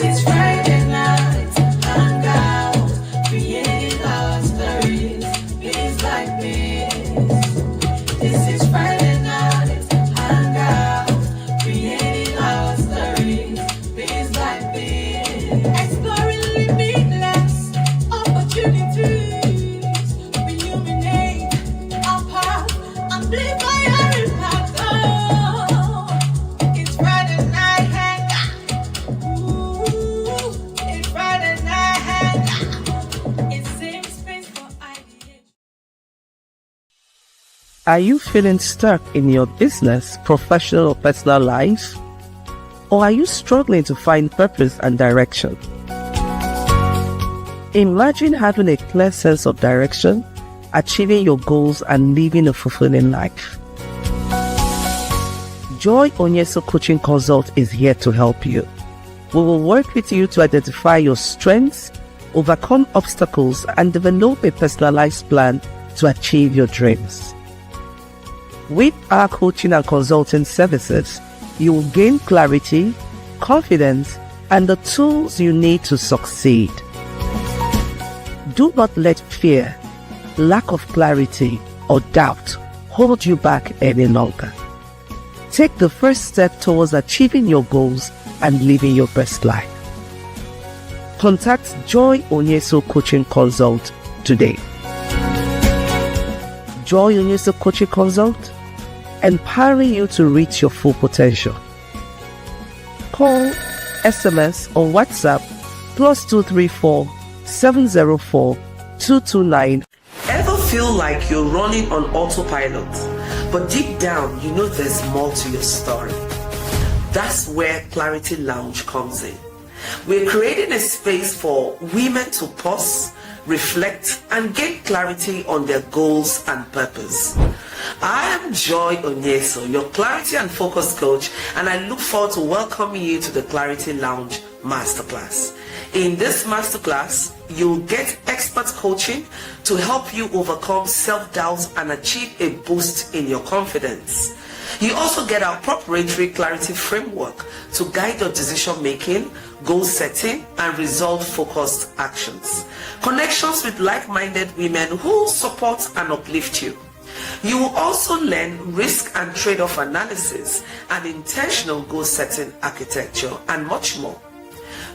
is Friday night, Hangout, creating our stories, beats like this. This is Friday night, Hangout, creating our stories, beats like this. Exploring limitless opportunities, illuminate our path, amplify our impact. Oh, it's Friday night Hangout. It's Friday night Hangout. It's safe space for ideation. Are you feeling stuck in your business, professional, or personal life? Or are you struggling to find purpose and direction? Imagine having a clear sense of direction, achieving your goals, and living a fulfilling life. Joy Onyesoh Coaching Consult is here to help you. We will work with you to identify your strengths, overcome obstacles, and develop a personalized plan to achieve your dreams. With our coaching and consulting services, you will gain clarity, confidence, and the tools you need to succeed. Do not let fear, lack of clarity, or doubt hold you back any longer. Take the first step towards achieving your goals and living your best life. Contact Joy Onyesoh Coaching Consult today. Joy Onyesoh Coaching Consult, empowering you to reach your full potential. Call, SMS, or WhatsApp +234 704 229. Ever feel like you're running on autopilot, but deep down you know there's more to your story? That's where Clarity Lounge comes in. We're creating a space for women to pause, reflect, and gain clarity on their goals and purpose. I am Joy Onyesoh, your clarity and focus coach, and I look forward to welcoming you to the Clarity Lounge Masterclass. In this masterclass, you'll get expert coaching to help you overcome self-doubt and achieve a boost in your confidence. You also get our proprietary clarity framework to guide your decision making, goal setting, and result-focused actions. Connections with like-minded women who support and uplift you. You will also learn risk and trade-off analysis and intentional goal setting architecture and much more.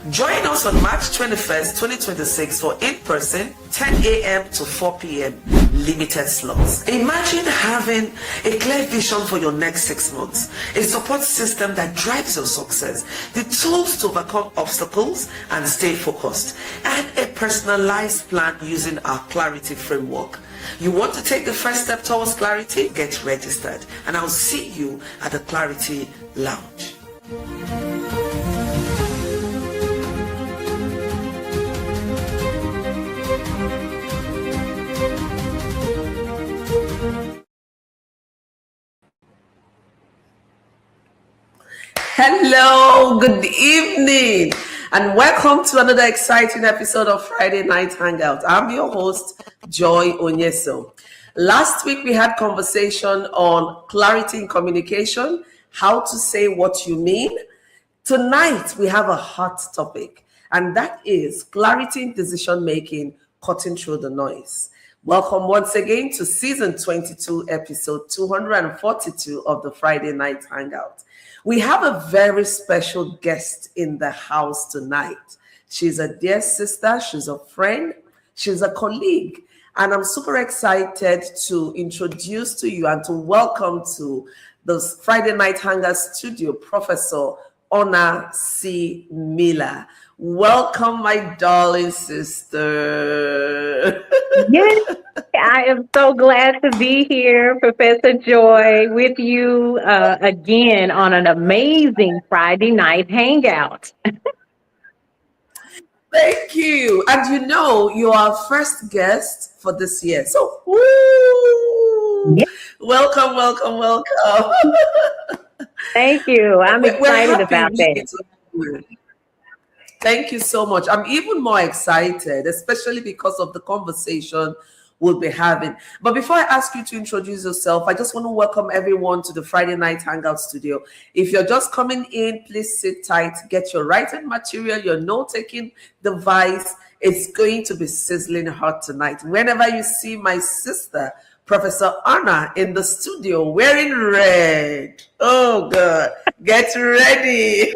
Join us on March 21st, 2026 for in-person 10 a.m. to 4 p.m. limited slots. Imagine having a clear vision for your next 6 months, a support system that drives your success, the tools to overcome obstacles and stay focused, and a personalized plan using our clarity framework. You want to take the first step towards clarity? Get registered, and I'll see you at the Clarity Lounge. Hello, good evening, and welcome to another exciting episode of Friday Night Hangout. I'm your host, Joy Onyesoh. Last week we had conversation on clarity in communication, how to say what you mean. Tonight we have a hot topic, and that is clarity in decision making, cutting through the noise. Welcome once again to season 22, episode 242 of the Friday Night Hangout. We have a very special guest in the house tonight. She's a dear sister, she's a friend, she's a colleague, and I'm super excited to introduce to you and to welcome to the Friday Night Hangout studio, Professor Ona C. Miller. Welcome, my darling sister. Yes, I am so glad to be here, Professor Joy, with you again on an amazing Friday night hangout. Thank you. And you know, you are our first guest for this year. So, woo! Yes. Welcome, welcome, welcome. Thank you. I'm excited about that. Thank you so much. I'm even more excited, especially because of the conversation we'll be having. But before I ask you to introduce yourself, I just want to welcome everyone to the Friday Night Hangout studio. If you're just coming in, please sit tight, get your writing material, your note-taking device. It's going to be sizzling hot tonight. Whenever you see my sister, Professor Anna, in the studio wearing red, oh God, get ready.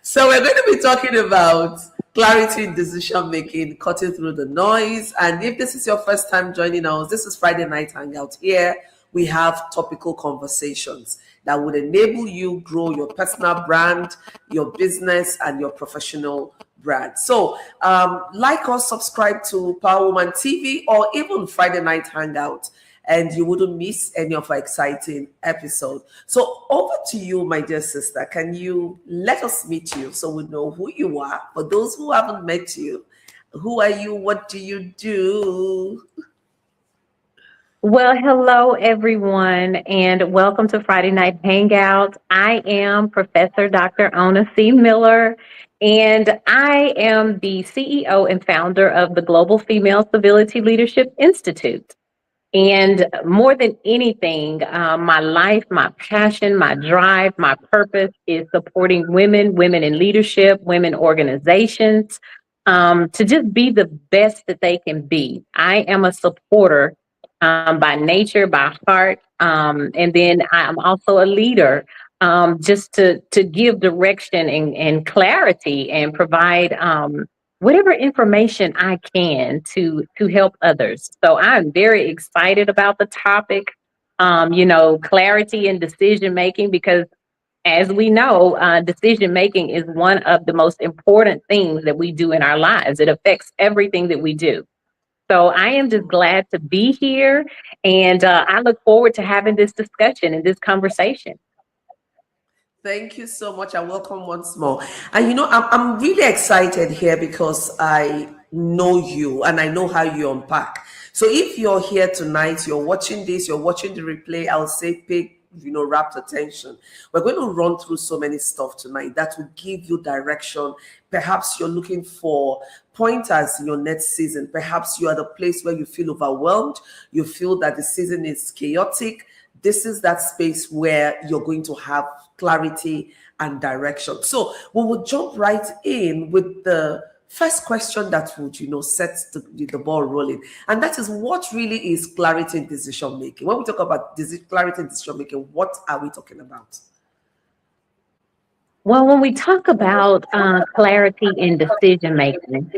So we're going to be talking about clarity in decision making, cutting through the noise. And if this is your first time joining us, this is Friday Night Hangout. Here we have topical conversations that would enable you grow your personal brand, your business, and your professional brand. So like us, subscribe to Power Woman TV or even Friday Night Hangout, and you wouldn't miss any of our exciting episodes. So over to you, my dear sister. Can you let us meet you so we know who you are? For those who haven't met you, who are you? What do you do? Well, hello, everyone, and welcome to Friday Night Hangout. I am Professor Dr. Ona C. Miller, and I am the CEO and founder of the Global Female Civility Leadership Institute. And more than anything, my life, my passion, my drive, my purpose is supporting women in leadership, women organizations, to just be the best that they can be. I am a supporter by nature, by heart, and then I'm also a leader, just to give direction and clarity and provide whatever information I can to help others. So I'm very excited about the topic, clarity in decision making, because as we know, decision making is one of the most important things that we do in our lives. It affects everything that we do. So I am just glad to be here, and I look forward to having this discussion and this conversation. Thank you so much, and welcome once more. And I'm really excited here because I know you and I know how you unpack. So if you're here tonight, you're watching this, you're watching the replay, I'll say pay rapt attention. We're going to run through so many stuff tonight that will give you direction. Perhaps you're looking for pointers in your next season. Perhaps you're at a place where you feel overwhelmed. You feel that the season is chaotic. This is that space where you're going to have clarity and direction. So we will jump right in with the first question that would, set the ball rolling. And that is, what really is clarity in decision making? When we talk about clarity in decision making, what are we talking about? Well, when we talk about clarity in decision making,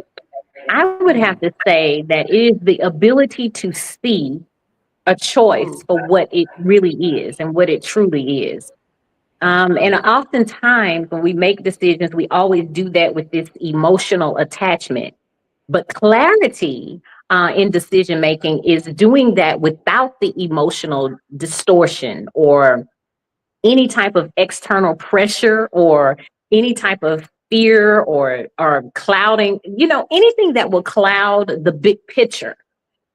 I would have to say that it is the ability to see a choice for what it really is and what it truly is. And oftentimes when we make decisions, we always do that with this emotional attachment. But clarity in decision making is doing that without the emotional distortion or any type of external pressure or any type of fear or clouding, anything that will cloud the big picture.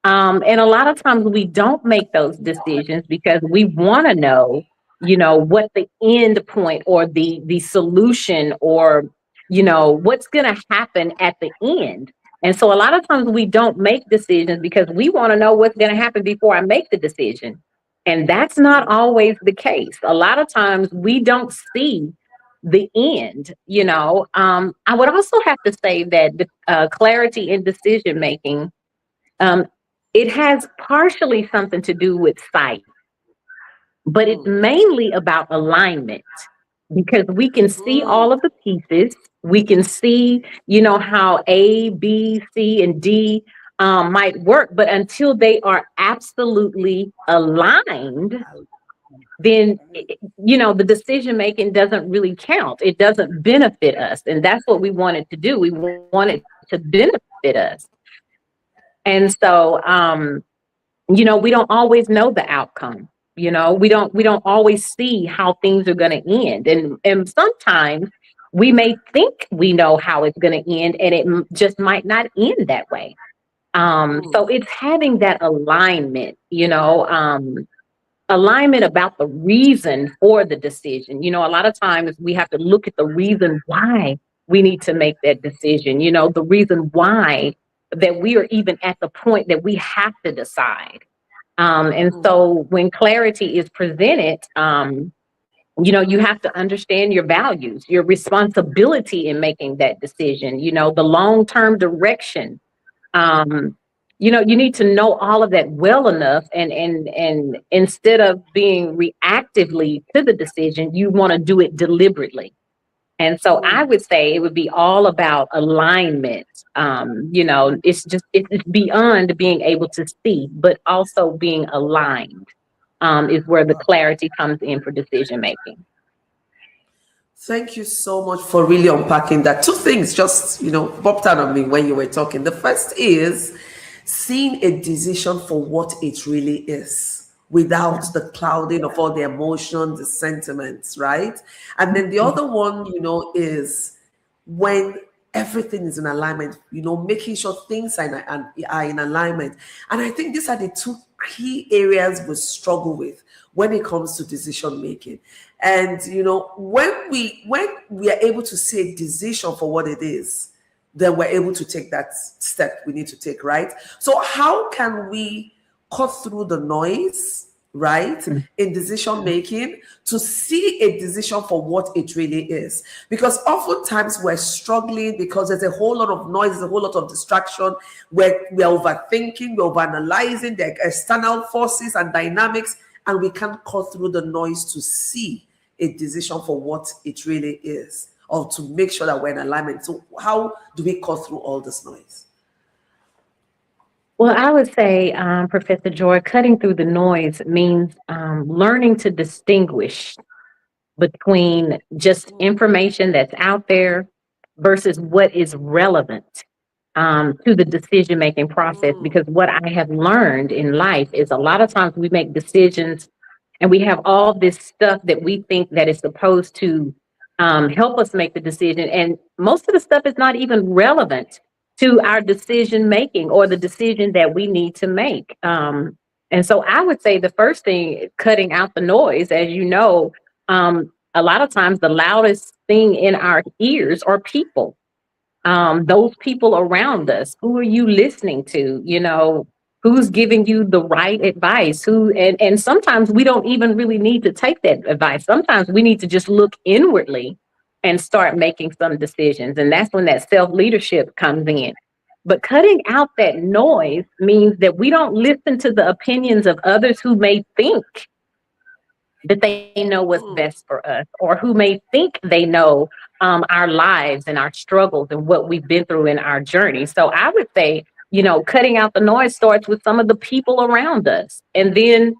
And a lot of times we don't make those decisions because we want to know, what the end point or the solution or, what's going to happen at the end. And so a lot of times we don't make decisions because we want to know what's going to happen before I make the decision. And that's not always the case. A lot of times we don't see the end, I would also have to say that the clarity in decision making, it has partially something to do with sight, but it's mainly about alignment because we can see all of the pieces. We can see, how A, B, C, and D might work, but until they are absolutely aligned, then, the decision making doesn't really count. It doesn't benefit us. And that's what we want it to do. We want it to benefit us. And so, we don't always know the outcome. We don't always see how things are going to end. And sometimes we may think we know how it's going to end, and it just might not end that way. So it's having that alignment, alignment about the reason for the decision. A lot of times we have to look at the reason why we need to make that decision, the reason why that we are even at the point that we have to decide. And so when clarity is presented, you have to understand your values, your responsibility in making that decision, the long-term direction. You need to know all of that well enough, and instead of being reactively to the decision, you want to do it deliberately. And so I would say it would be all about alignment. It's beyond being able to see, but also being aligned, is where the clarity comes in for decision making. Thank you so much for really unpacking that. Two things just, popped out of me when you were talking. The first is seeing a decision for what it really is without the clouding of all the emotions, the sentiments, right? And then the other one, is when everything is in alignment, making sure things are in alignment. And I think these are the two key areas we struggle with when it comes to decision making. And when we are able to see a decision for what it is, then we're able to take that step we need to take, right? So how can we cut through the noise, right, in decision making to see a decision for what it really is? Because oftentimes we're struggling because there's a whole lot of noise, there's a whole lot of distraction, we're overthinking, we're overanalyzing the external forces and dynamics, and we can't cut through the noise to see a decision for what it really is, or to make sure that we're in alignment. So how do we cut through all this noise? Well, I would say, Professor Joy, cutting through the noise means learning to distinguish between just information that's out there versus what is relevant to the decision-making process. Because what I have learned in life is a lot of times we make decisions and we have all this stuff that we think that is supposed to help us make the decision. And most of the stuff is not even relevant to our decision making or the decision that we need to make. And so I would say the first thing, cutting out the noise, as you know, a lot of times the loudest thing in our ears are people. Those people around us. Who are you listening to? Who's giving you the right advice? And sometimes we don't even really need to take that advice. Sometimes we need to just look inwardly and start making some decisions. And that's when that self-leadership comes in. But cutting out that noise means that we don't listen to the opinions of others who may think that they know what's best for us, or who may think they know our lives and our struggles and what we've been through in our journey. So I would say, cutting out the noise starts with some of the people around us. And then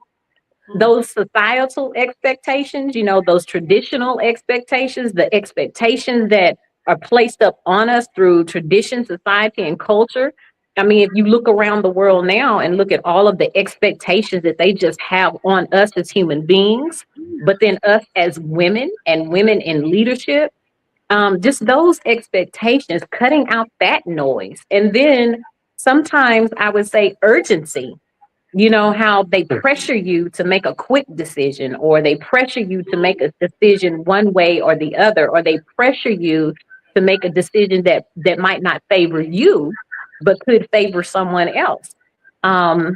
those societal expectations, those traditional expectations, the expectations that are placed up on us through tradition, society, and culture. I mean, if you look around the world now and look at all of the expectations that they just have on us as human beings, but then us as women and women in leadership, just those expectations, cutting out that noise. And then sometimes I would say urgency. How they pressure you to make a quick decision, or they pressure you to make a decision one way or the other, or they pressure you to make a decision that might not favor you, but could favor someone else. And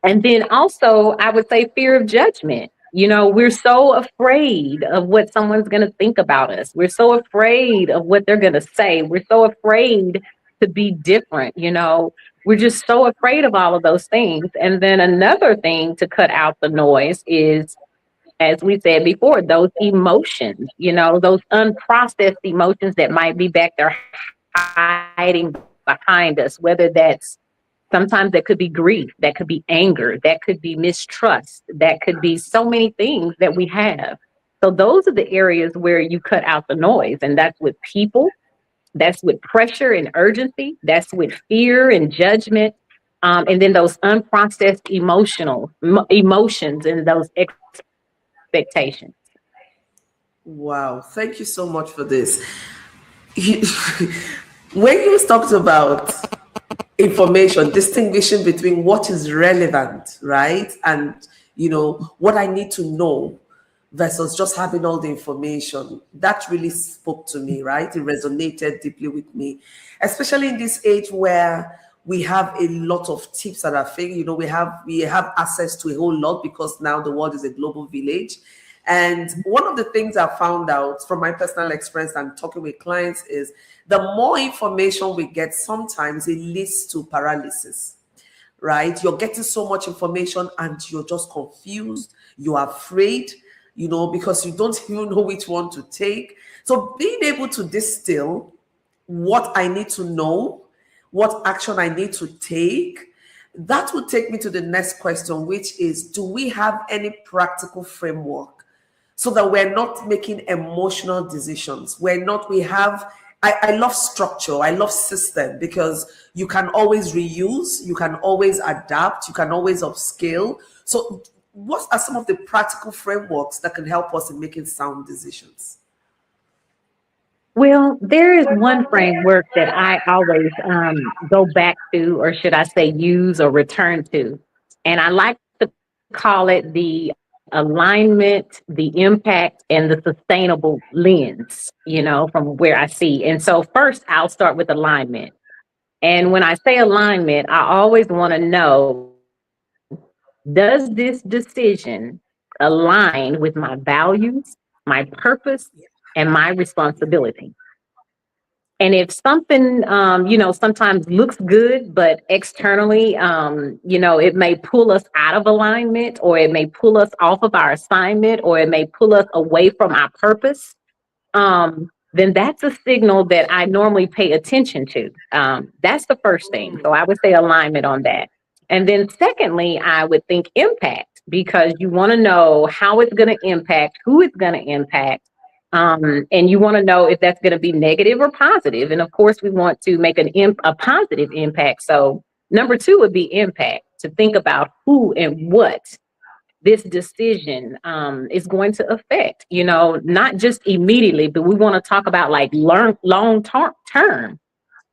then also, I would say fear of judgment. We're so afraid of what someone's going to think about us. We're so afraid of what they're going to say. We're so afraid to be different. We're just so afraid of all of those things. And then another thing to cut out the noise is, as we said before, those emotions, those unprocessed emotions that might be back there hiding behind us, whether that's sometimes that could be grief, that could be anger, that could be mistrust, that could be so many things that we have. So those are the areas where you cut out the noise. And that's with people, that's with pressure and urgency, that's with fear and judgment, and then those unprocessed emotions and those expectations. Wow, thank you so much for this. When you talked about information, distinguishing between what is relevant, right, and what I need to know versus just having all the information, that really spoke to me, right? It resonated deeply with me, especially in this age where we have a lot of tips that are free. You know, we have access to a whole lot because now the world is a global village. And one of the things I found out from my personal experience and talking with clients is the more information we get, sometimes it leads to paralysis, right? You're getting so much information and you're just confused. You're afraid, you know, because you don't even know which one to take. So being able to distill what I need to know, what action I need to take, that would take me to the next question, which is, do we have any practical framework so that we're not making emotional decisions? I love structure. I love system because you can always reuse, you can always adapt, you can always upscale. So what are some of the practical frameworks that can help us in making sound decisions? Well, there is one framework that I always go back to, or should I say, use or return to. And I like to call it the alignment, the impact, and the sustainable lens, you know, from where I see. And so, first, I'll start with alignment. And when I say alignment, I always want to know, does this decision align with my values, my purpose, and my responsibility? And if something, you know, sometimes looks good, but externally, you know, it may pull us out of alignment, or it may pull us off of our assignment, or it may pull us away from our purpose, then that's a signal that I normally pay attention to. That's the first thing. So I would say alignment on that. And then secondly, I would think impact, because you want to know how it's going to impact, who it's going to impact. And you want to know if that's going to be negative or positive. And of course, we want to make a positive impact. So number two would be impact, to think about who and what this decision is going to affect, you know, not just immediately, but we want to talk about like long term,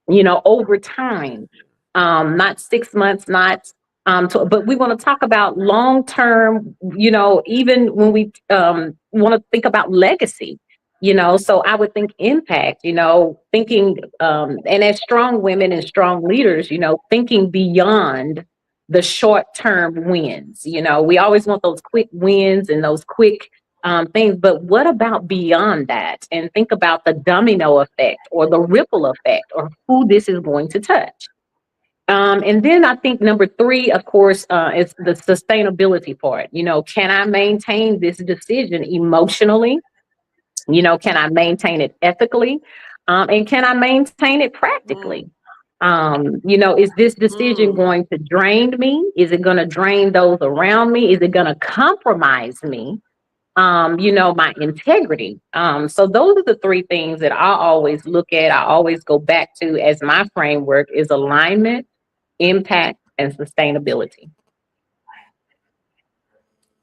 you know, over time, not 6 months, not but we want to talk about long term, you know, even when we want to think about legacy, you know. So I would think impact, you know, thinking, and as strong women and strong leaders, you know, thinking beyond the short term wins. You know, we always want those quick wins and those quick things, but what about beyond that? And think about the domino effect or the ripple effect, or who this is going to touch. And then I think number three, of course, is the sustainability part. You know, can I maintain this decision emotionally? You know, can I maintain it ethically? And can I maintain it practically? You know, is this decision going to drain me? Is it going to drain those around me? Is it going to compromise me? You know, my integrity. So those are the three things that I always look at. I always go back to as my framework is alignment, impact, and sustainability.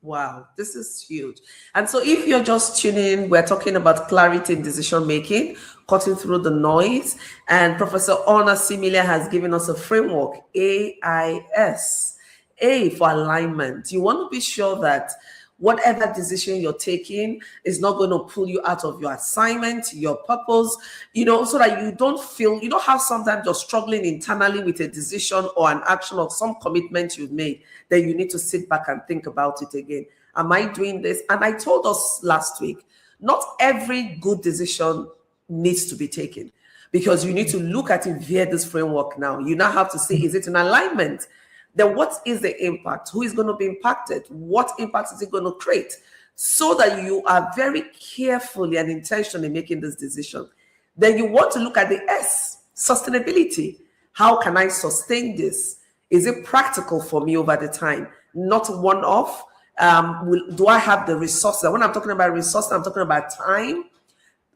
Wow, this is huge. And so if you're just tuning in, we're talking about clarity in decision making, cutting through the noise. And Professor Ona Similia has given us a framework, AIS. A for alignment. You want to be sure that whatever decision you're taking is not going to pull you out of your assignment, your purpose, you know, so that you don't feel, you know how sometimes you're struggling internally with a decision or an action or some commitment you've made, then you need to sit back and think about it again. Am I doing this? And I told us last week, not every good decision needs to be taken, because you need to look at it via this framework now. You now have to see, is it in alignment? Then what is the impact? Who is going to be impacted? What impact is it going to create? So that you are very carefully and intentionally making this decision. Then you want to look at the S, sustainability. How can I sustain this? Is it practical for me over the time? Not one-off. Do I have the resources? When I'm talking about resources, I'm talking about time,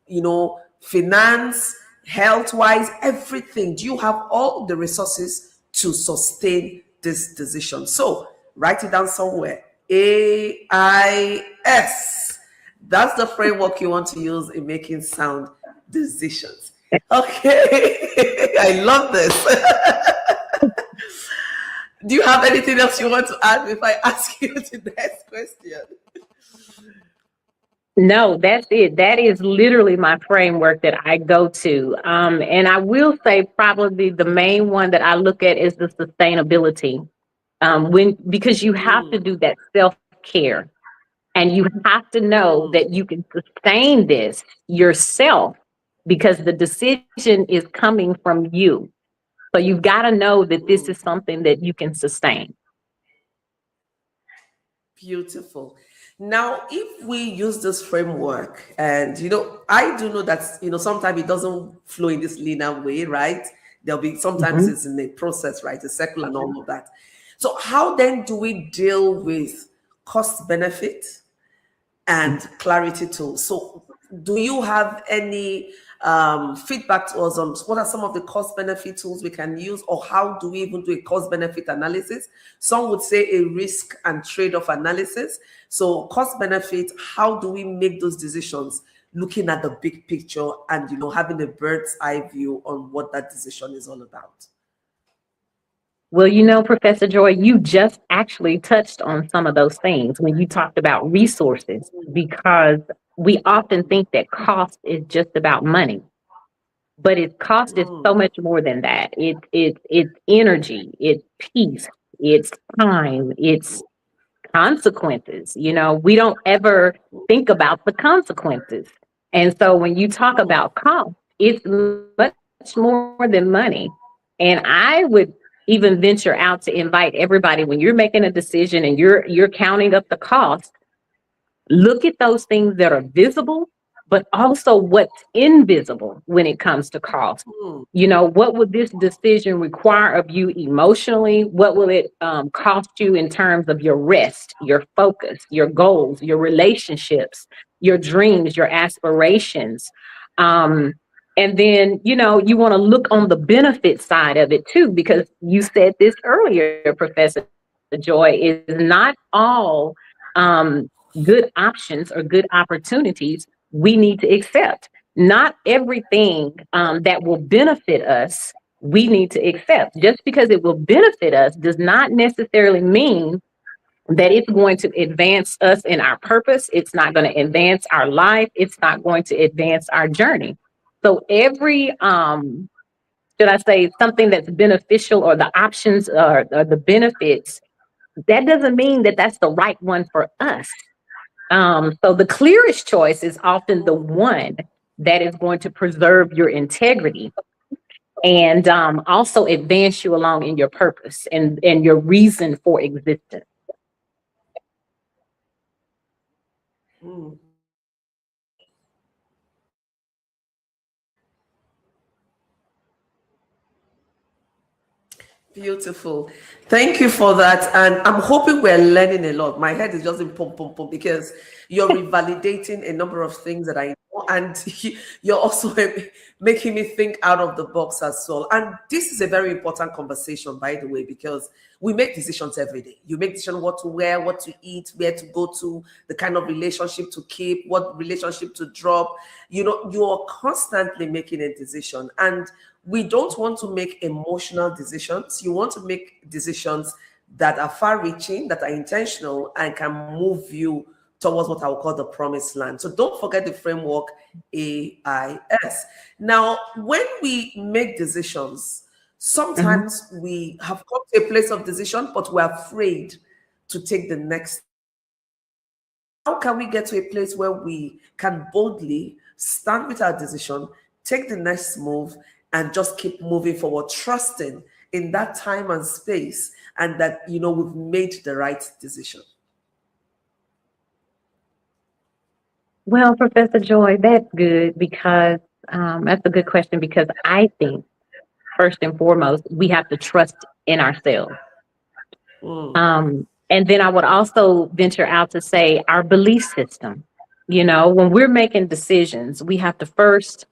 you know, finance, health-wise, everything. Do you have all the resources to sustain this decision? So write it down somewhere. AIS. That's the framework you want to use in making sound decisions. Okay. I love this. Do you have anything else you want to add if I ask you the next question? No, that's it. That is literally my framework that I go to. And I will say probably the main one that I look at is the sustainability. When because you have to Mm, do that self-care and you have to know mm, that you can sustain this yourself because the decision is coming from you. So you've got to know that this is mm. something that you can sustain. Beautiful. Now, if we use this framework, and I do know that sometimes it doesn't flow in this linear way, right? There'll be sometimes Mhm. it's in a process, right? A circle and all of that. So, how then do we deal with cost benefit and clarity tools? So, do you have any feedback to us on what are some of the cost benefit tools we can use, or how do we even do a cost benefit analysis? Some would say a risk and trade off analysis. So, cost benefit, how do we make those decisions looking at the big picture and having a bird's eye view on what that decision is all about? Well, Professor Joy, you just actually touched on some of those things when you talked about resources, because we often think that cost is just about money, but its cost is so Mm, much more than that. It's energy, it's peace, it's time, it's consequences. We don't ever think about the consequences. And so when you talk mm, about cost, it's much more than money. And I would even venture out to invite everybody, when you're making a decision and you're counting up the cost, look at those things that are visible, but also what's invisible when it comes to cost. mm, What would this decision require of you emotionally? What will it cost you in terms of your rest, your focus, your goals, your relationships, your dreams, your aspirations? Um, and then, you want to look on the benefit side of it too, because you said this earlier, Professor Joy, is not all good options or good opportunities we need to accept. Not everything that will benefit us, we need to accept. Just because it will benefit us does not necessarily mean that it's going to advance us in our purpose. It's not going to advance our life. It's not going to advance our journey. So every should I say something that's beneficial, or the options, or the benefits, that doesn't mean that that's the right one for us. So the clearest choice is often the one that is going to preserve your integrity and also advance you along in your purpose and your reason for existence. mm. Beautiful. Thank you for that. And I'm hoping we're learning a lot. My head is just in pump, pump, pump, because you're revalidating a number of things that I know. And you're also making me think out of the box as well. And this is a very important conversation, by the way, because we make decisions every day. You make decisions what to wear, what to eat, where to go to, the kind of relationship to keep, what relationship to drop. You are constantly making a decision. And we don't want to make emotional decisions. You want to make decisions that are far reaching, that are intentional, and can move you towards what I would call the promised land. So don't forget the framework AIS. Now, when we make decisions, Mhm. sometimes we have come to a place of decision, but we're afraid to take the next. How can we get to a place where we can boldly stand with our decision, take the next move, and just keep moving forward, trusting in that time and space, and that we've made the right decision? Well, Professor Joy, that's good, because that's a good question, because I think first and foremost, we have to trust in ourselves. Mm, And then I would also venture out to say our belief system. When we're making decisions, we have to first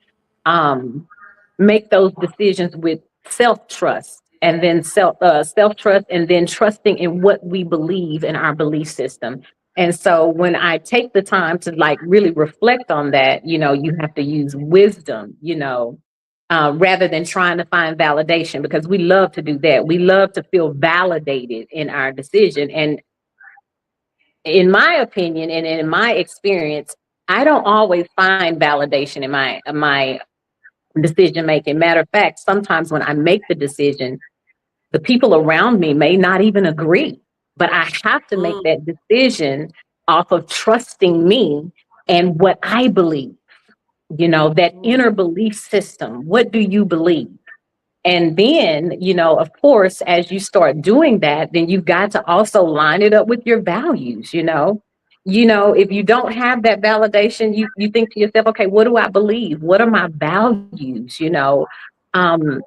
um, make those decisions with self trust, and then self trust, and then trusting in what we believe in our belief system. And so when I take the time to like really reflect on that, you have to use wisdom, rather than trying to find validation, because we love to do that. We love to feel validated in our decision. And in my opinion and in my experience, I don't always find validation in my decision making. Matter of fact, sometimes when I make the decision, the people around me may not even agree, but I have to make that decision off of trusting me and what I believe, that inner belief system. What do you believe? And then, of course, as you start doing that, then you've got to also line it up with your values. If you don't have that validation, you think to yourself, okay, what do I believe? What are my values? Um,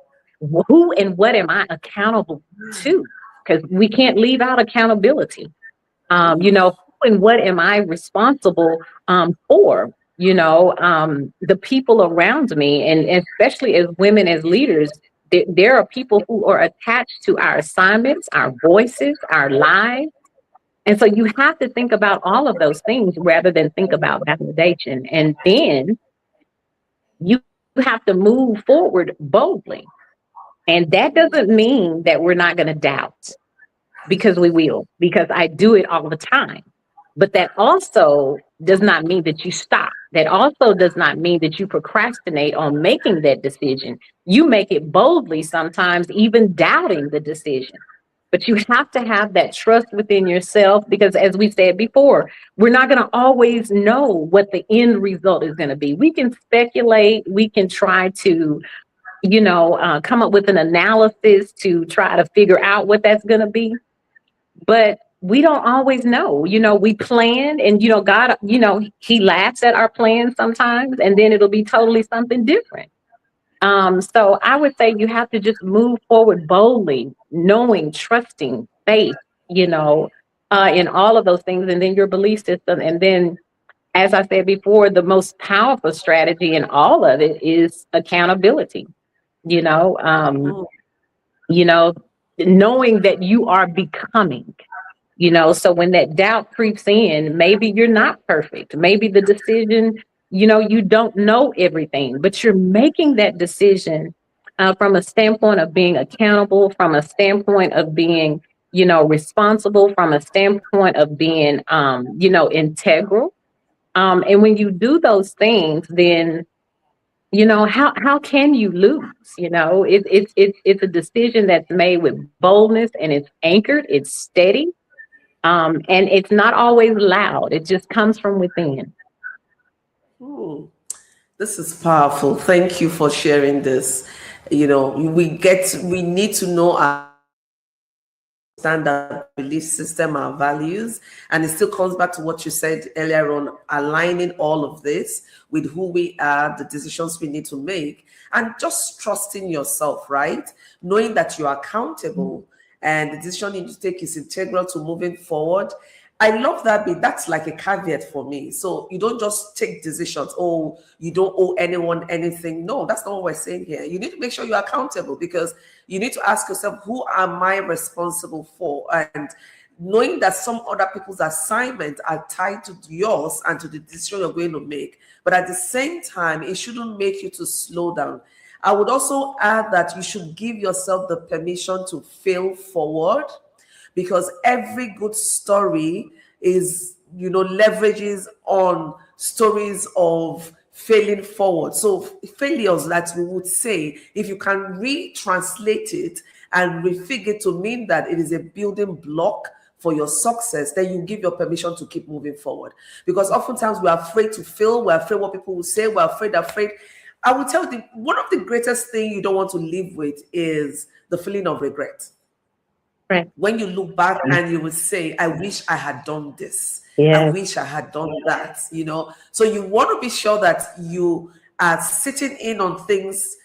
who and what am I accountable to? Because we can't leave out accountability. Who and what am I responsible for? The people around me, and especially as women, as leaders, there are people who are attached to our assignments, our voices, our lives. And so you have to think about all of those things rather than think about validation. And then you have to move forward boldly. And that doesn't mean that we're not going to doubt, because we will, because I do it all the time. But that also does not mean that you stop. That also does not mean that you procrastinate on making that decision. You make it boldly sometimes, even doubting the decision. But you have to have that trust within yourself, because as we said before, we're not going to always know what the end result is going to be. We can speculate, we can try to come up with an analysis to try to figure out what that's going to be. But we don't always know. We plan, and God, he laughs at our plans sometimes, and then it'll be totally something different. So I would say you have to just move forward boldly, knowing, trusting, faith, in all of those things, and then your belief system. And then, as I said before, the most powerful strategy in all of it is accountability. you know, um, you know, knowing that you are becoming. So when that doubt creeps in, maybe you're not perfect. Maybe the decision, you don't know everything, but you're making that decision from a standpoint of being accountable, from a standpoint of being, responsible, from a standpoint of being, integral. And when you do those things, then how can you lose? It's a decision that's made with boldness, and it's anchored, it's steady, and it's not always loud. It just comes from within. This is powerful. Thank you for sharing this. We need to know our standard belief system, our values, and it still comes back to what you said earlier on, aligning all of this with who we are, the decisions we need to make, and just trusting yourself, right? Knowing that you are accountable and the decision you need to take is integral to moving forward. I love that bit. That's like a caveat for me. So you don't just take decisions. Oh, you don't owe anyone anything. No, that's not what we're saying here. You need to make sure you're accountable, because you need to ask yourself, who am I responsible for? And knowing that some other people's assignments are tied to yours and to the decision you're going to make. But at the same time, it shouldn't make you to slow down. I would also add that you should give yourself the permission to fail forward, because every good story is, leverages on stories of failing forward. So failures that we would say, if you can retranslate it and refigure it to mean that it is a building block for your success, then you give your permission to keep moving forward. Because oftentimes we're afraid to fail, we're afraid what people will say, we're afraid. I will tell you, one of the greatest things you don't want to live with is the feeling of regret. Right. When you look back and you will say, I wish I had done this. Yeah. I wish I had done that, So you want to be sure that you are sitting in on things,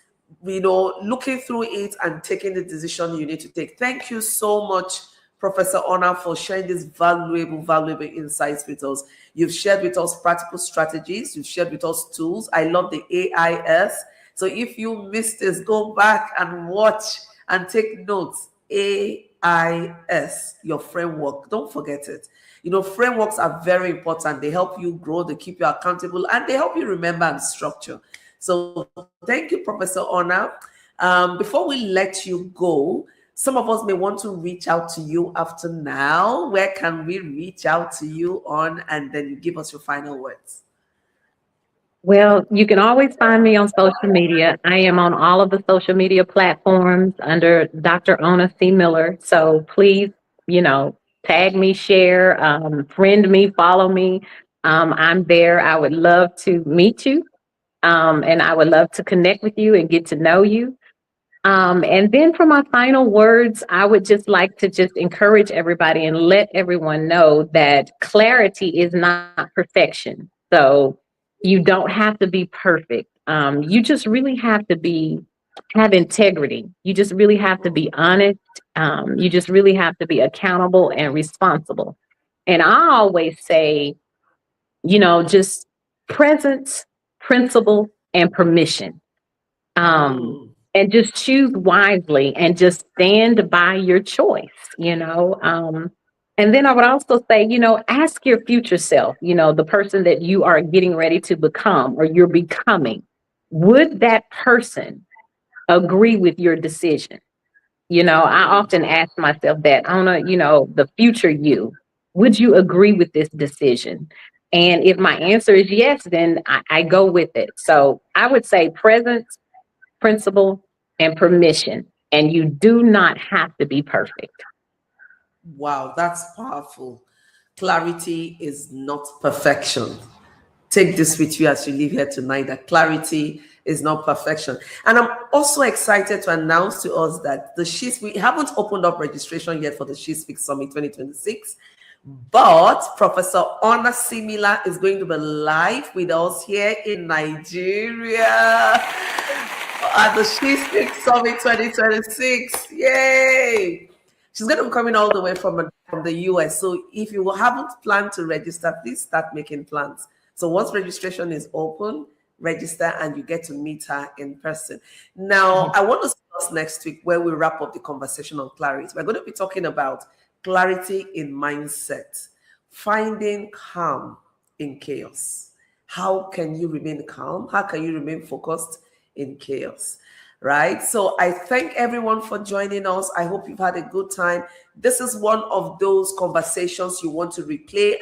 looking through it and taking the decision you need to take. Thank you so much, Professor Onyesoh, for sharing these valuable insights with us. You've shared with us practical strategies. You've shared with us tools. I love the AIS. So if you missed this, go back and watch and take notes. AIS, your framework. Don't forget it. Frameworks are very important. They help you grow, they keep you accountable, and they help you remember and structure. So thank you, Professor Onyesoh. Before we let you go, some of us may want to reach out to you after now. Where can we reach out to you on? And then you give us your final words. Well, you can always find me on social media. I am on all of the social media platforms under Dr. Ona C. Miller. So please, tag me, share, friend me, follow me. I'm there. I would love to meet you. And I would love to connect with you and get to know you. And then for my final words, I would just like to just encourage everybody and let everyone know that clarity is not perfection. So you don't have to be perfect. You just really have to have integrity. You just really have to be honest. You just really have to be accountable and responsible. And I always say, just presence, principle, and permission. And just choose wisely and just stand by your choice. And then I would also say, ask your future self, the person that you are getting ready to become or you're becoming, would that person agree with your decision? I often ask myself that, I don't know, the future you, would you agree with this decision? And if my answer is yes, then I go with it. So I would say presence, principle, and permission. And you do not have to be perfect. Wow, that's powerful. Clarity is not perfection. Take this with you as you leave here tonight, that clarity is not perfection. And I'm also excited to announce to us that we haven't opened up registration yet for the She Speaks Summit 2026. But Professor Ona Simila is going to be live with us here in Nigeria at the She Speaks Summit 2026. Yay! She's going to be coming all the way from the US. So if you haven't planned to register, please start making plans. So once registration is open, register and you get to meet her in person. Now, I want to see us next week where we wrap up the conversation on clarity. We're going to be talking about clarity in mindset, finding calm in chaos. How can you remain calm? How can you remain focused in chaos? Right? So I thank everyone for joining us. I hope you've had a good time. This is one of those conversations you want to replay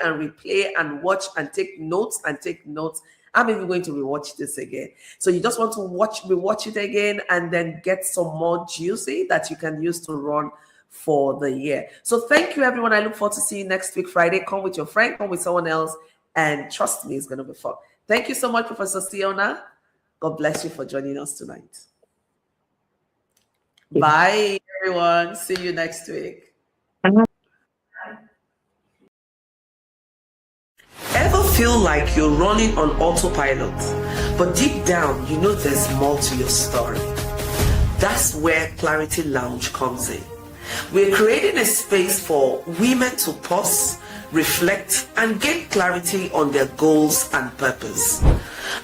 and watch and take notes. I'm even going to rewatch this again. So you just want to rewatch it again and then get some more juicy that you can use to run for the year. So thank you, everyone. I look forward to seeing you next week, Friday. Come with your friend, come with someone else, and trust me, it's going to be fun. Thank you so much, Professor Siona. God bless you for joining us tonight. Bye, everyone. See you next week. Ever feel like you're running on autopilot, but deep down, you know there's more to your story? That's where Clarity Lounge comes in. We're creating a space for women to pause, reflect, and gain clarity on their goals and purpose.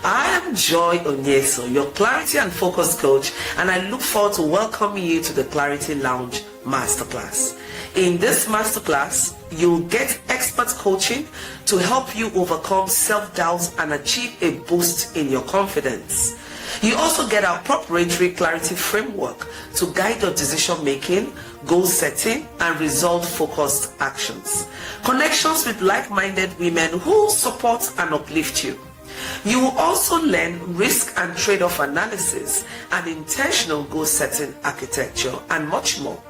I am Joy Onyesoh, your clarity and focus coach, and I look forward to welcoming you to the Clarity Lounge Masterclass. In this masterclass, you'll get expert coaching to help you overcome self-doubt and achieve a boost in your confidence. You also get our proprietary clarity framework to guide your decision making, goal setting, and result-focused actions. Connections with like-minded women who support and uplift you. You will also learn risk and trade-off analysis and intentional goal-setting architecture and much more.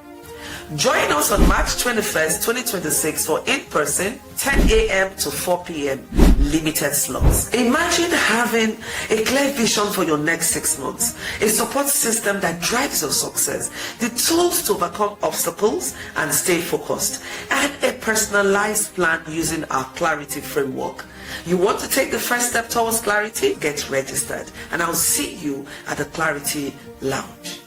Join us on March 21st, 2026 for in-person 10 a.m. to 4 p.m. limited slots. Imagine having a clear vision for your next 6 months, a support system that drives your success, the tools to overcome obstacles and stay focused, and a personalized plan using our clarity framework. You want to take the first step towards clarity? Get registered, and I'll see you at the Clarity Lounge.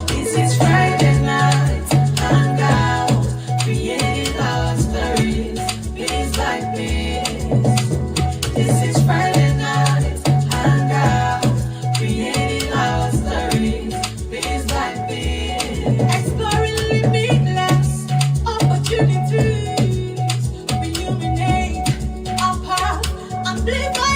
This is Friday night, Hangout, creating our stories, piece by piece. This is Friday night, Hangout, creating our stories, piece by piece. Exploring limitless opportunities, illuminate our path, amplify.